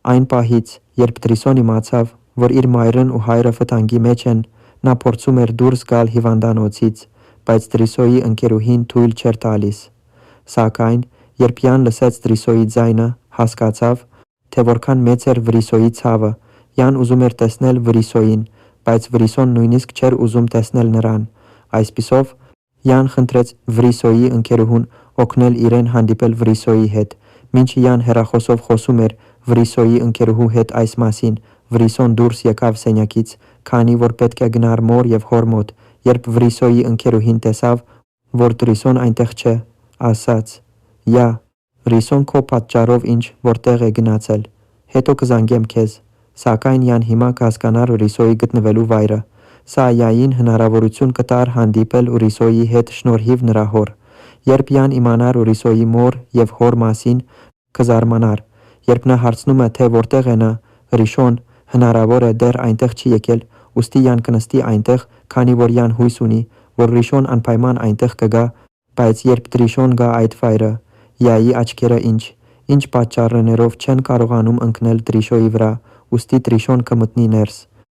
Այն պահից, երբ Տրիսոն իմացավ, որ իր մայրն ու հայրը վտանգի մեջ են, նա փորձում էր դուրս գալ հիվանդանոցից, բայց Տրիսոյի ընկերուհին թույլ չէր տալիս։ Սակայն, երբ Յան լսեց Տրիսոյի ձայնը, հասկացավ, թե որքան մեծ էր Վրիսոյի ցավը։ Յան ուզում էր տեսնել Վրիսոյին, բայց Վրիսոն նույնիսկ չէր ուզում տեսնել նրան։ Այսպիսով, Յան խնդրեց Վրիսոյի ընկերուհուն օգնել իրեն հանդիպել Վրիսոյի հետ։ Մինչ Յան հեռախոսով խոսում էր Վրիսոյի ընկերուհու հետ այս մասին, Վրիսոն դուրս եկավ սենյակից, քանի որ պետք է գնար մոր և հոր մոտ։ Երբ Վրիսոյի ընկերուհին տեսավ, որ Տրիսոն այնտեղ չէ, ասաց. «Յա, Վրիսոն քո պատճառով ինչ որտեղ է գնացել, հետո կզանգեմ քեզ»։ Սակայն Յան հիմա կհասկանար Վրիսոյի գտնվելու վայրը։ Սա Յային հնարավորություն կտար հանդիպել Վրիսոյի հետ շնորհիվ նրա հոր։ Երբ Յան իմանար Վրիսոյի մոր և հոր մասին, կզարմանար։ Երբ նա հարցնում է, թե որտեղ է նա, Վրիշոն հնարավոր է դեռ այնտեղ չի եկել, ուստի Յան կնստի այնտեղ, քանի որ Յան հույս ունի, որ Վրիշոն անպայման այնտեղ կգա, բայց երբ Տրիշոն գա այդ վայրը, Յայի աչքերը ինչ պատճառներով չեն կարողանում ընկնել Տրիշոյի վրա, ուստի Տրիշոն կմտնի ներս։